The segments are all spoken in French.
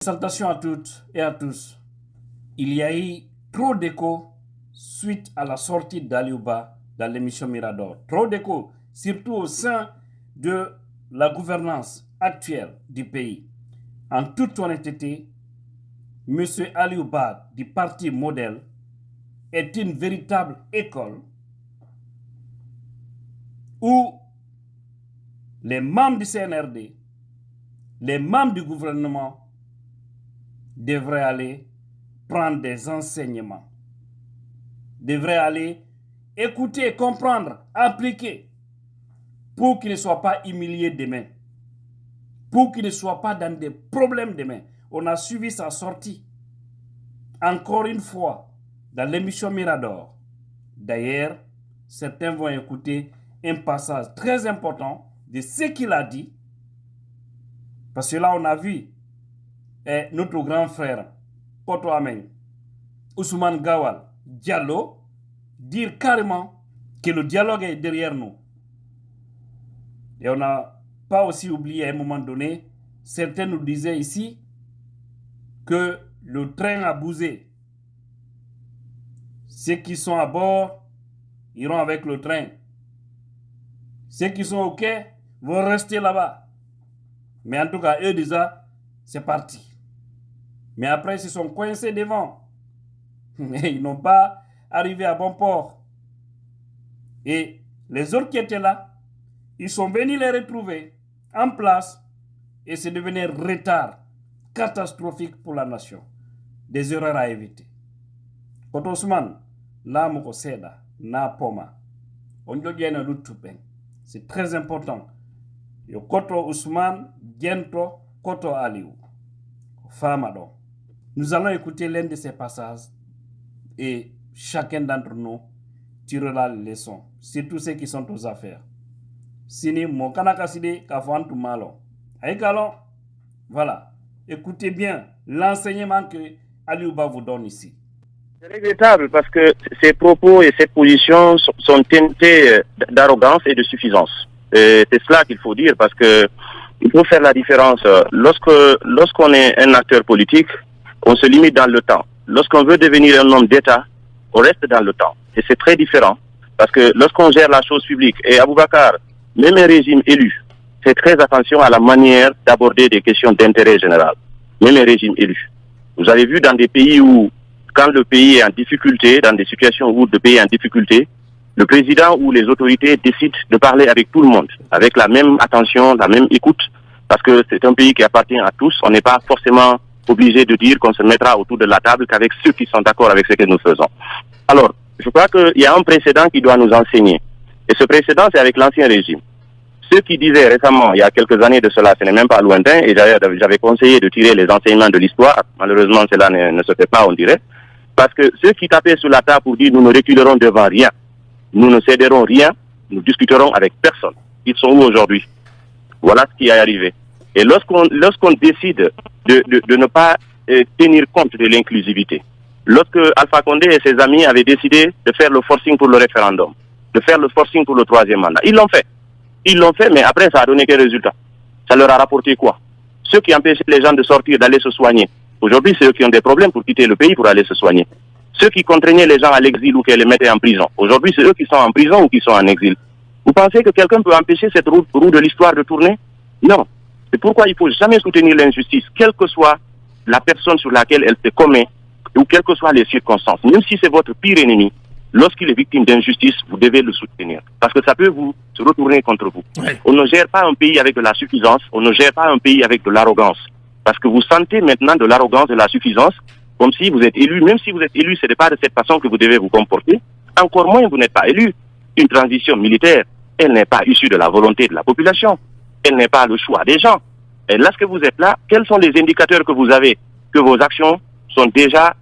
Salutations à toutes et à tous. Il y a eu trop d'écho suite à la sortie d'Aliouba dans l'émission Mirador. Trop d'écho, surtout au sein de la gouvernance actuelle du pays. En toute honnêteté, M. Aliouba du parti Modèle est une véritable école où les membres du CNRD, les membres du gouvernement devraient aller prendre des enseignements, devraient aller écouter, comprendre, appliquer, pour qu'ils ne soient pas humiliés demain, pour qu'ils ne soient pas dans des problèmes demain. On a suivi sa sortie, encore une fois, dans l'émission Mirador. D'ailleurs, certains vont écouter un passage très important de ce qu'il a dit, parce que là, on a vu notre grand frère, Koto Ameng, Ousmane Gawal, Diallo, dire carrément que le dialogue est derrière nous. Et on n'a pas aussi oublié à un moment donné, certains nous disaient ici que le train a bougé. Ceux qui sont à bord iront avec le train. Ceux qui sont au quai vont rester là-bas. Mais en tout cas, eux déjà, c'est parti. Mais après, ils se sont coincés devant. Mais ils n'ont pas arrivé à bon port. Et les autres qui étaient là, ils sont venus les retrouver en place. Et c'est devenu un retard catastrophique pour la nation. Des erreurs à éviter. Koto Ousmane, na moko seda, na poma. C'est très important. Yo Koto Ousmane, Gento, Koto Aliou. Famado. Nous allons écouter l'un de ces passages et chacun d'entre nous tirera les leçons, surtout ceux qui sont aux affaires. Sini mo kanakaside kafantu malo. Aïkalon, voilà. Écoutez bien l'enseignement que Aliouba vous donne ici. C'est regrettable parce que ces propos et ces positions sont teintés d'arrogance et de suffisance. Et c'est cela qu'il faut dire parce que il faut faire la différence. Lorsqu'on est un acteur politique, on se limite dans le temps. Lorsqu'on veut devenir un homme d'État, on reste dans le temps. Et c'est très différent. Parce que lorsqu'on gère la chose publique, et Aboubacar, même un régime élu, fait très attention à la manière d'aborder des questions d'intérêt général. Même un régime élu. Vous avez vu dans des pays où, quand le pays est en difficulté, dans des situations où le pays est en difficulté, le président ou les autorités décident de parler avec tout le monde, avec la même attention, la même écoute, parce que c'est un pays qui appartient à tous. On n'est pas forcément obligé de dire qu'on se mettra autour de la table qu'avec ceux qui sont d'accord avec ce que nous faisons. Alors, je crois qu'il y a un précédent qui doit nous enseigner. Et ce précédent, c'est avec l'ancien régime. Ceux qui disaient récemment, il y a quelques années de cela, ce n'est même pas lointain, et j'avais conseillé de tirer les enseignements de l'histoire. Malheureusement, cela ne se fait pas, on dirait. Parce que ceux qui tapaient sur la table pour dire nous ne reculerons devant rien, nous ne céderons rien, nous discuterons avec personne. Ils sont où aujourd'hui? Voilà ce qui est arrivé. Et lorsqu'on décide de ne pas tenir compte de l'inclusivité, lorsque Alpha Condé et ses amis avaient décidé de faire le forcing pour le référendum, de faire le forcing pour le troisième mandat, ils l'ont fait. Ils l'ont fait, mais après, ça a donné quel résultat? Ça leur a rapporté quoi? Ceux qui empêchaient les gens de sortir, d'aller se soigner. Aujourd'hui, c'est eux qui ont des problèmes pour quitter le pays pour aller se soigner. Ceux qui contraignaient les gens à l'exil ou qui les mettaient en prison. Aujourd'hui, c'est eux qui sont en prison ou qui sont en exil. Vous pensez que quelqu'un peut empêcher cette roue de l'histoire de tourner? Non. C'est pourquoi il ne faut jamais soutenir l'injustice, quelle que soit la personne sur laquelle elle se commet, ou quelles que soient les circonstances. Même si c'est votre pire ennemi, lorsqu'il est victime d'injustice, vous devez le soutenir. Parce que ça peut vous se retourner contre vous. Ouais. On ne gère pas un pays avec de la suffisance, on ne gère pas un pays avec de l'arrogance. Parce que vous sentez maintenant de l'arrogance, de la suffisance, comme si vous êtes élu. Même si vous êtes élu, ce n'est pas de cette façon que vous devez vous comporter. Encore moins, vous n'êtes pas élu. Une transition militaire, elle n'est pas issue de la volonté de la population. Elle n'est pas le choix des gens. Et lorsque vous êtes là, quels sont les indicateurs que vous avez que vos actions sont déjà...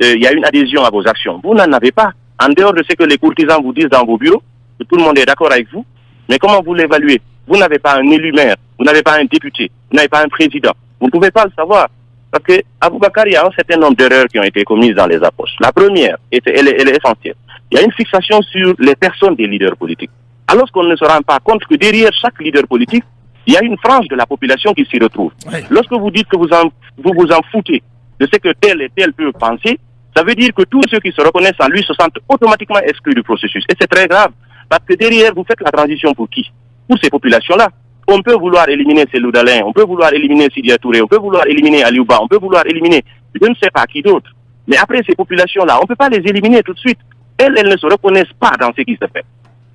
il y a une adhésion à vos actions. Vous n'en avez pas. En dehors de ce que les courtisans vous disent dans vos bureaux, que tout le monde est d'accord avec vous, mais comment vous l'évaluez? Vous n'avez pas un élu maire, vous n'avez pas un député, vous n'avez pas un président. Vous ne pouvez pas le savoir. Parce que Aboubacar, il y a un certain nombre d'erreurs qui ont été commises dans les approches. La première, elle est essentielle. Il y a une fixation sur les personnes des leaders politiques. Alors qu'on ne se rend pas compte que derrière chaque leader politique, il y a une frange de la population qui s'y retrouve. Oui. Lorsque vous dites que vous vous en foutez de ce que tel et tel peut penser, ça veut dire que tous ceux qui se reconnaissent en lui se sentent automatiquement exclus du processus. Et c'est très grave, parce que derrière, vous faites la transition pour qui? Pour ces populations-là. On peut vouloir éliminer Cellou Dalein, on peut vouloir éliminer Sidya Touré, on peut vouloir éliminer Aliouba, on peut vouloir éliminer je ne sais pas qui d'autre. Mais après ces populations-là, on ne peut pas les éliminer tout de suite. Elles ne se reconnaissent pas dans ce qui se fait.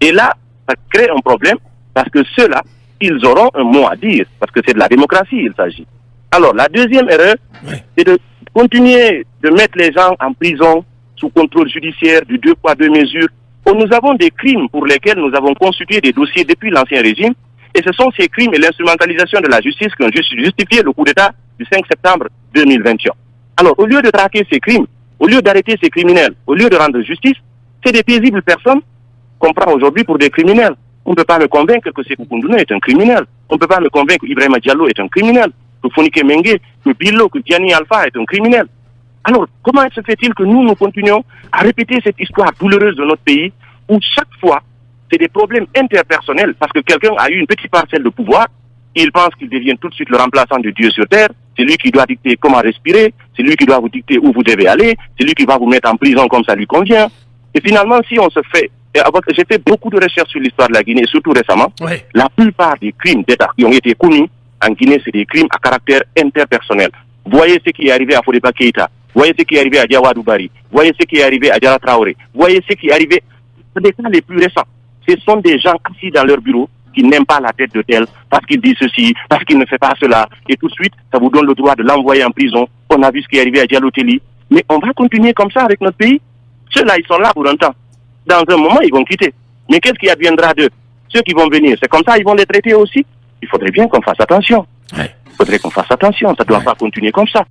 Et là, ça crée un problème, parce que ceux-là, ils auront un mot à dire, parce que c'est de la démocratie, il s'agit. Alors, la deuxième erreur, c'est de continuer de mettre les gens en prison sous contrôle judiciaire du 2 poids 2 mesures. Nous avons des crimes pour lesquels nous avons constitué des dossiers depuis l'Ancien Régime, et ce sont ces crimes et l'instrumentalisation de la justice qui ont justifié le coup d'État du 5 septembre 2021. Alors, au lieu de traquer ces crimes, au lieu d'arrêter ces criminels, au lieu de rendre justice, c'est des paisibles personnes qu'on prend aujourd'hui pour des criminels. On ne peut pas me convaincre que Sékou Koundouna est un criminel. On ne peut pas me convaincre qu'Ibrahima Diallo est un criminel, que Fonike Mengue, que Billo, que Diani Alpha est un criminel. Alors, comment se fait-il que nous continuons à répéter cette histoire douloureuse de notre pays où chaque fois, c'est des problèmes interpersonnels parce que quelqu'un a eu une petite parcelle de pouvoir, il pense qu'il devient tout de suite le remplaçant de Dieu sur terre, c'est lui qui doit dicter comment respirer, c'est lui qui doit vous dicter où vous devez aller, c'est lui qui va vous mettre en prison comme ça lui convient. Et finalement, si on se fait... J'ai fait beaucoup de recherches sur l'histoire de la Guinée, surtout récemment. Oui. La plupart des crimes d'État qui ont été commis en Guinée, c'est des crimes à caractère interpersonnel. Voyez ce qui est arrivé à Fodeba Keïta, voyez ce qui est arrivé à Diawadou Bari, voyez ce qui est arrivé à Diara Traoré, voyez ce qui est arrivé... des cas les plus récents. Ce sont des gens assis dans leur bureau qui n'aiment pas la tête de tel, parce qu'il dit ceci, parce qu'il ne fait pas cela, et tout de suite, ça vous donne le droit de l'envoyer en prison. On a vu ce qui est arrivé à Diallo Telli. Mais on va continuer comme ça avec notre pays. Ceux-là, ils sont là pour un temps. Dans un moment, ils vont quitter. Mais qu'est-ce qui adviendra d'eux? Ceux qui vont venir, c'est comme ça, ils vont les traiter aussi. Il faudrait bien qu'on fasse attention. Ouais. Il faudrait qu'on fasse attention, ça ne doit pas continuer comme ça.